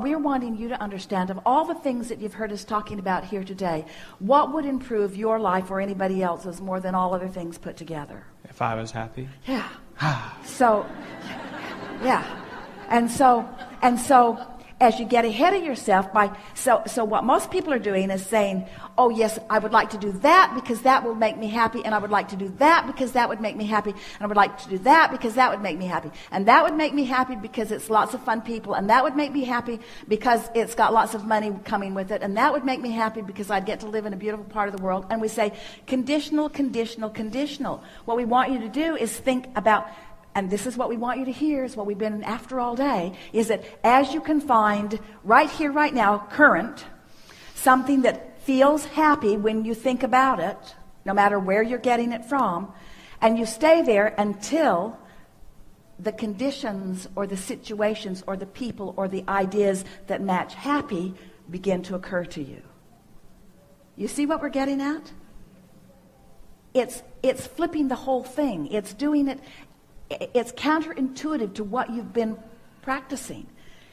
we're wanting you to understand, of all the things that you've heard us talking about here today, what would improve your life or anybody else's more than all other things put together? If I was happy? Yeah. So, yeah. And so, as you get ahead of yourself so what most people are doing is saying, oh yes, I would like to do that because that will make me happy, and I would like to do that because that would make me happy, and I would like to do that because that would make me happy, and that would make me happy because it's lots of fun people, and that would make me happy because it's got lots of money coming with it, and that would make me happy because I'd get to live in a beautiful part of the world. And we say conditional, conditional, conditional. What we want you to do is think about, and this is what we want you to hear, is what we've been after all day, is that as you can find right here, right now, current, something that feels happy when you think about it, no matter where you're getting it from, and you stay there until the conditions or the situations or the people or the ideas that match happy begin to occur to you. You see what we're getting at? It's flipping the whole thing. It's doing it. It's counterintuitive to what you've been practicing.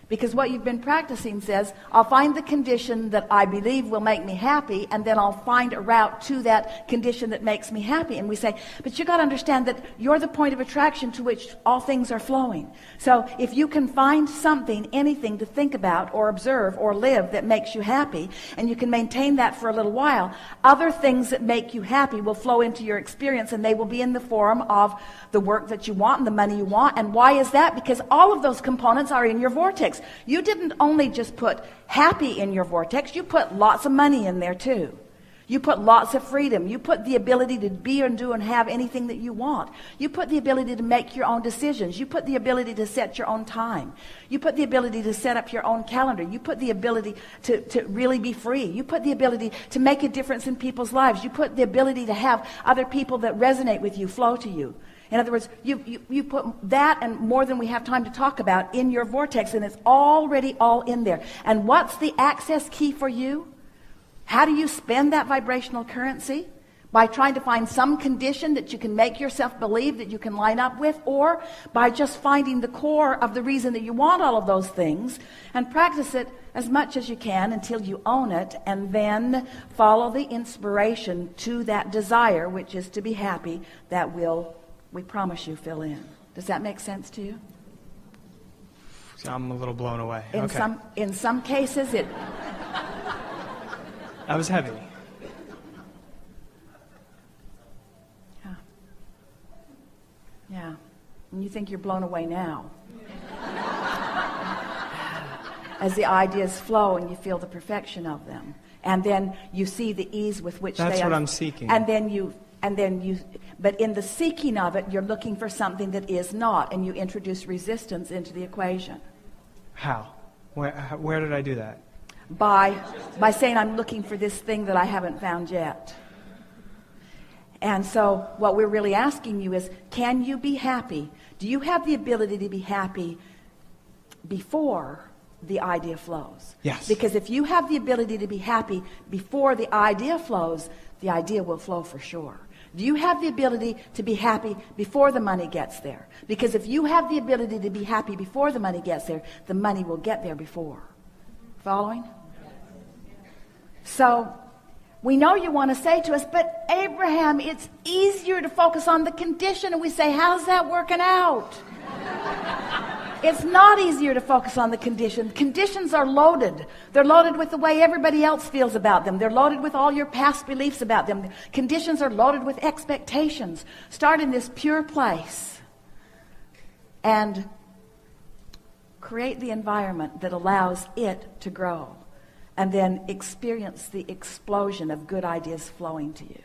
Because what you've been practicing says, I'll find the condition that I believe will make me happy, and then I'll find a route to that condition that makes me happy. And we say, but you got to understand that you're the point of attraction to which all things are flowing. So if you can find something, anything to think about or observe or live that makes you happy, and you can maintain that for a little while, other things that make you happy will flow into your experience, and they will be in the form of the work that you want and the money you want. And why is that? Because all of those components are in your vortex. You didn't only just put happy in your vortex, you put lots of money in there too. You put lots of freedom. You put the ability to be and do and have anything that you want. You put the ability to make your own decisions. You put the ability to set your own time. You put the ability to set up your own calendar. You put the ability to really be free. You put the ability to make a difference in people's lives. You put the ability to have other people that resonate with you flow to you. In other words, you put that and more than we have time to talk about in your vortex, and it's already all in there. And what's the access key for you? How do you spend that vibrational currency? By trying to find some condition that you can make yourself believe that you can line up with, or by just finding the core of the reason that you want all of those things and practice it as much as you can until you own it, and then follow the inspiration to that desire, which is to be happy, that will, we promise you, fill in. Does that make sense to you? I'm a little blown away. In some cases it... That was heavy. Yeah. And you think you're blown away now. As the ideas flow and you feel the perfection of them. And then you see the ease with which That's they are. what I'm seeking. But in the seeking of it, you're looking for something that is not, and you introduce resistance into the equation. How? Where did I do that? By saying, I'm looking for this thing that I haven't found yet. And so what we're really asking you is, can you be happy? Do you have the ability to be happy before the idea flows? Yes. Because if you have the ability to be happy before the idea flows, the idea will flow for sure. Do you have the ability to be happy before the money gets there? Because if you have the ability to be happy before the money gets there, the money will get there before. Following? So, we know you want to say to us, but Abraham, it's easier to focus on the condition. And we say, how's that working out? It's not easier to focus on the condition. Conditions are loaded. They're loaded with the way everybody else feels about them. They're loaded with all your past beliefs about them. Conditions are loaded with expectations. Start in this pure place and create the environment that allows it to grow. And then experience the explosion of good ideas flowing to you.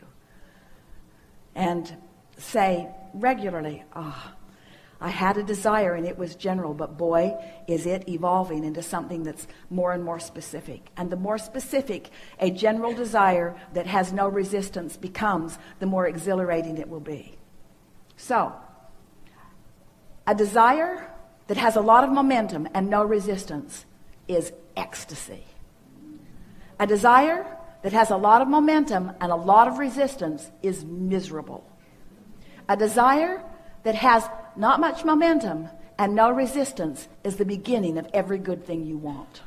And say regularly, I had a desire and it was general, but boy, is it evolving into something that's more and more specific. And the more specific a general desire that has no resistance becomes, the more exhilarating it will be. So, a desire that has a lot of momentum and no resistance is ecstasy. A desire that has a lot of momentum and a lot of resistance is miserable. A desire that has not much momentum and no resistance is the beginning of every good thing you want.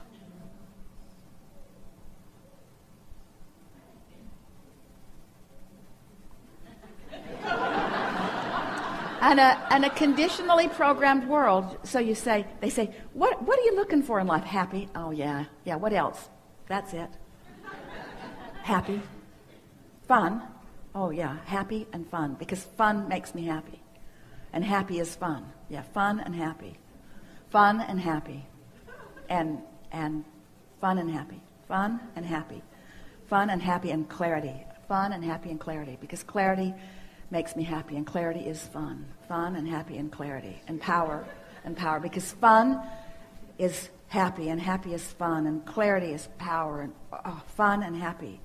And a conditionally programmed world. So they say, what are you looking for in life? Happy? Oh yeah. Yeah, what else? That's it. Happy. Fun. Oh yeah, happy and fun. Because fun makes me happy. And happy is fun. Yeah, fun and happy. Fun and happy. And fun and happy. Fun and happy. Fun and happy and clarity. Fun and happy and clarity. Because clarity makes me happy, and clarity is fun. Fun and happy and clarity. And power. Because fun is happy, and happy is fun, and clarity is power, and fun and happy,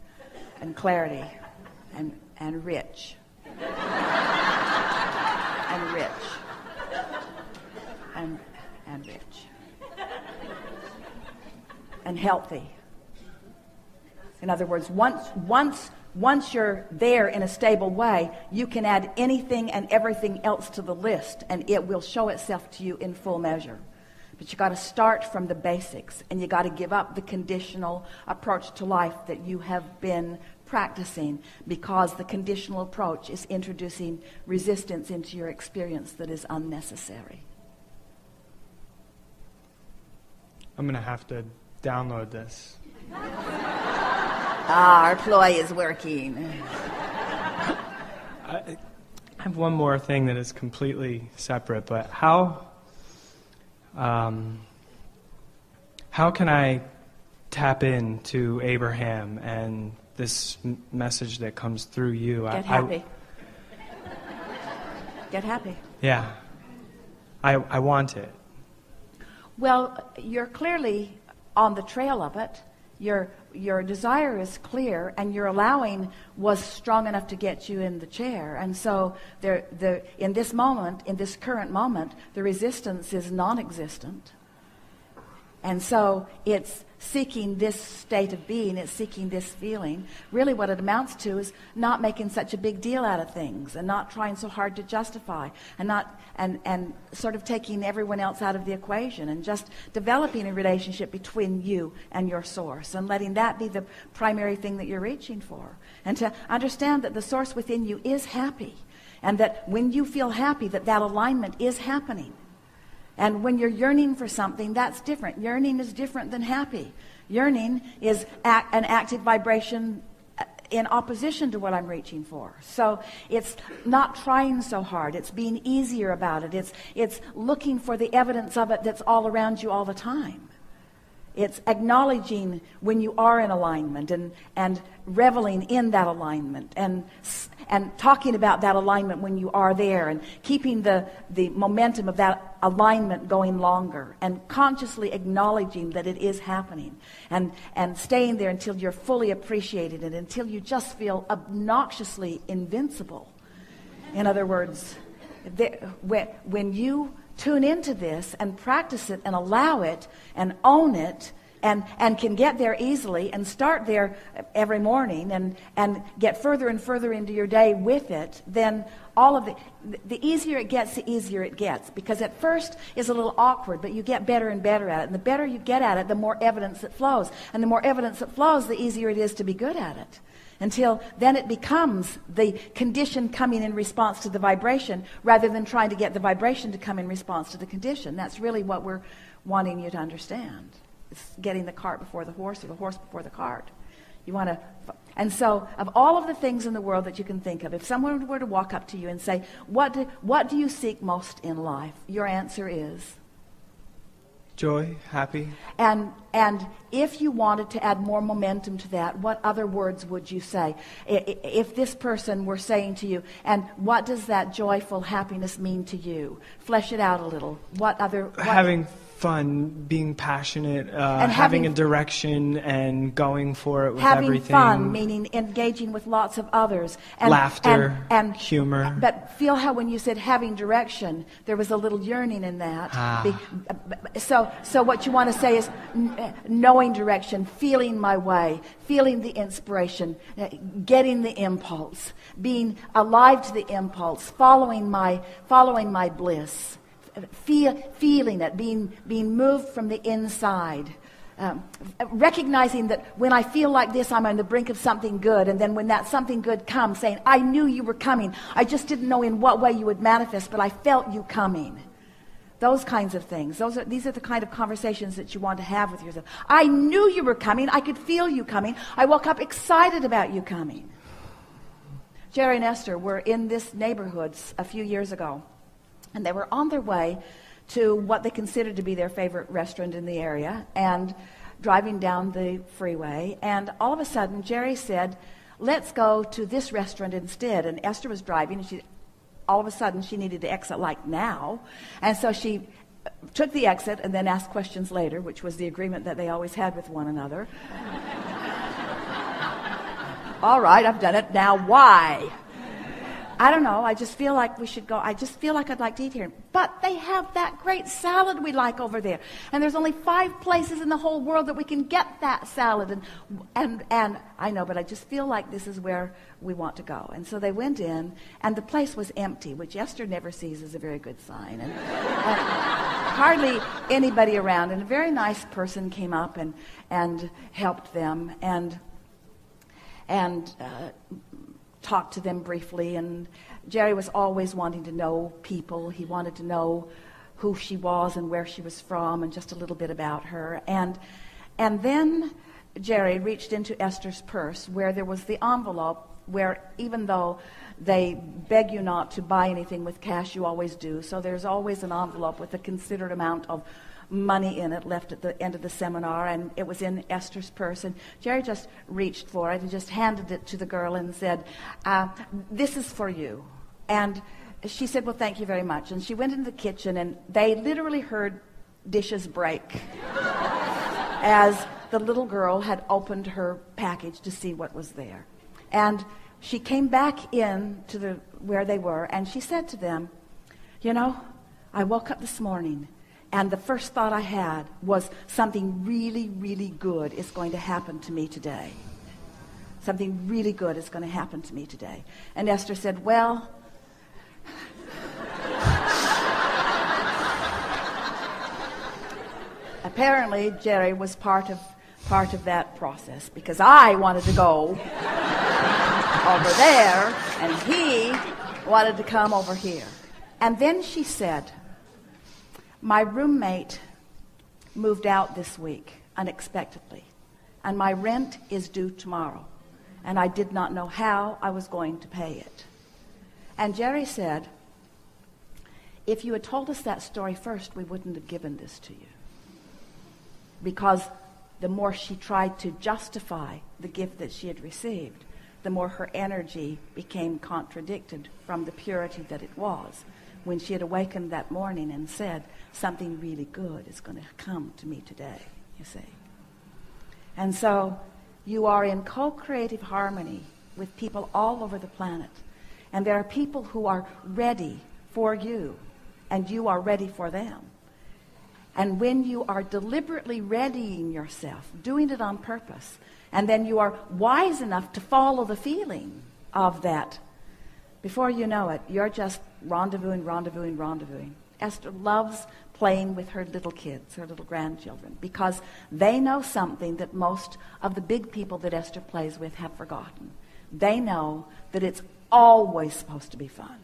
and clarity, and rich. And rich. And rich. And healthy. In other words, once you're there in a stable way, you can add anything and everything else to the list, and it will show itself to you in full measure. But you got to start from the basics, and you got to give up the conditional approach to life that you have been practicing, because the conditional approach is introducing resistance into your experience that is unnecessary. I'm going to have to download this. Our ploy is working. I have one more thing that is completely separate, but how can I tap into Abraham and this message that comes through you? Get happy. Get happy. Yeah. I want it. Well, you're clearly on the trail of it. Your desire is clear, and your allowing was strong enough to get you in the chair. And so in this moment, in this current moment, the resistance is non-existent. And so it's seeking this state of being, it's seeking this feeling. Really what it amounts to is not making such a big deal out of things, and not trying so hard to justify, and sort of taking everyone else out of the equation, and just developing a relationship between you and your source, and letting that be the primary thing that you're reaching for. And to understand that the source within you is happy, and that when you feel happy, that alignment is happening. And when you're yearning for something, that's different. Yearning is different than happy. Yearning is an active vibration in opposition to what I'm reaching for. So it's not trying so hard. It's being easier about it. It's looking for the evidence of it that's all around you all the time. It's acknowledging when you are in alignment, and reveling in that alignment, and talking about that alignment when you are there, and keeping the momentum of that alignment going longer, and consciously acknowledging that it is happening, and staying there until you're fully appreciated, and until you just feel obnoxiously invincible. In other words, when you tune into this and practice it and allow it and own it, and can get there easily, and start there every morning, and get further and further into your day with it, then all of the easier it gets, the easier it gets. Because at first it's a little awkward, but you get better and better at it. And the better you get at it, the more evidence it flows. And the more evidence it flows, the easier it is to be good at it. Until then it becomes the condition coming in response to the vibration, rather than trying to get the vibration to come in response to the condition. That's really what we're wanting you to understand. It's getting the cart before the horse, or the horse before the cart. You want to, and so of all of the things in the world that you can think of, if someone were to walk up to you and say, what do you seek most in life? Your answer is? Joy, happy. And if you wanted to add more momentum to that, what other words would you say? If this person were saying to you, and what does that joyful happiness mean to you? Flesh it out a little. Having fun, being passionate, and having a direction, and going for it with everything. Having fun, meaning engaging with lots of others. And, laughter, and humor. But feel how when you said having direction, there was a little yearning in that. So what you want to say is knowing direction, feeling my way, feeling the inspiration, getting the impulse, being alive to the impulse, following my bliss. Feeling it, being moved from the inside, recognizing that when I feel like this, I'm on the brink of something good, and then when that something good comes, saying, I knew you were coming. I just didn't know in what way you would manifest, but I felt you coming. Those kinds of things. These are the kind of conversations that you want to have with yourself. I knew you were coming. I could feel you coming. I woke up excited about you coming. Jerry and Esther were in this neighborhood a few years ago, and they were on their way to what they considered to be their favorite restaurant in the area, and driving down the freeway. And all of a sudden, Jerry said, let's go to this restaurant instead. And Esther was driving, and all of a sudden, she needed to exit like now. And so she took the exit and then asked questions later, which was the agreement that they always had with one another. All right, I've done it. Now why? I don't know. I just feel like we should go. I just feel like I'd like to eat here. But they have that great salad we like over there. And there's only 5 places in the whole world that we can get that salad. And I know, but I just feel like this is where we want to go. And so they went in, and the place was empty, which Esther never sees as a very good sign. And hardly anybody around. And a very nice person came up and helped them and talked to them briefly. And Jerry was always wanting to know people. He wanted to know who she was and where she was from and just a little bit about her. And then Jerry reached into Esther's purse where there was the envelope where, even though they beg you not to buy anything with cash, you always do. So there's always an envelope with a considered amount of money in it left at the end of the seminar, and it was in Esther's purse. And Jerry just reached for it and just handed it to the girl and said, this is for you. And she said, well, thank you very much. And she went into the kitchen, and they literally heard dishes break as the little girl had opened her package to see what was there. And she came back in to where they were, and she said to them, you know, I woke up this morning, and the first thought I had was something really, really good is going to happen to me today. Something really good is going to happen to me today. And Esther said, well, apparently Jerry was part of that process, because I wanted to go over there, and he wanted to come over here. And then she said, my roommate moved out this week unexpectedly, and my rent is due tomorrow, and I did not know how I was going to pay it. And Jerry said, if you had told us that story first, we wouldn't have given this to you. Because the more she tried to justify the gift that she had received, the more her energy became contradicted from the purity that it was. When she had awakened that morning and said, something really good is going to come to me today, you see. And so you are in co-creative harmony with people all over the planet. And there are people who are ready for you, and you are ready for them. And when you are deliberately readying yourself, doing it on purpose, and then you are wise enough to follow the feeling of that, before you know it, you're just rendezvousing. Esther loves playing with her little kids, her little grandchildren, because they know something that most of the big people that Esther plays with have forgotten. They know that it's always supposed to be fun.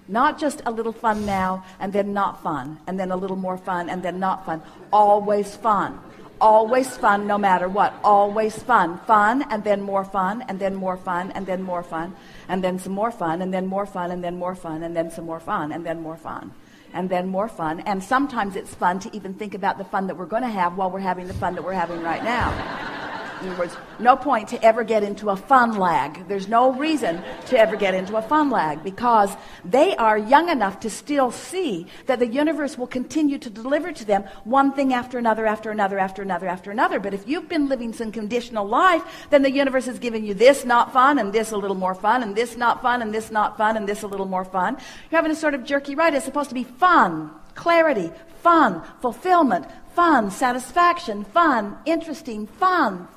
Not just a little fun now and then not fun, and then a little more fun and then not fun. Always fun. Always fun no matter what. Always fun. Fun, and then more fun, and then more fun, and then more fun, and then some more fun, and then more fun, and then more fun, and then some more fun, and then more fun, and then more fun. And sometimes it's fun to even think about the fun that we're going to have while we're having the fun that we're having right now. In other words, no point to ever get into a fun lag. There's no reason to ever get into a fun lag, because they are young enough to still see that the universe will continue to deliver to them one thing after another, after another, after another, after another. But if you've been living some conditional life, then the universe is giving you this not fun, and this a little more fun, and this not fun, and this not fun, and this a little more fun. You're having a sort of jerky ride. It's supposed to be fun, clarity, fun, fulfillment, fun, satisfaction, fun, interesting, fun.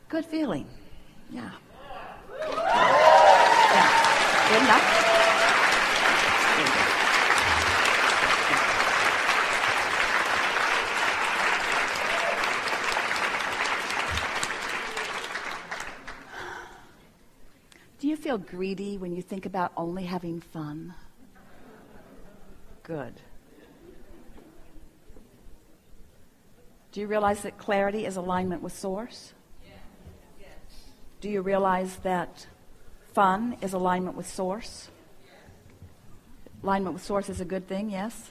Good feeling. Yeah. Good enough? Do you feel greedy when you think about only having fun? Good. Do you realize that clarity is alignment with Source? Do you realize that fun is alignment with Source? Alignment with Source is a good thing, yes?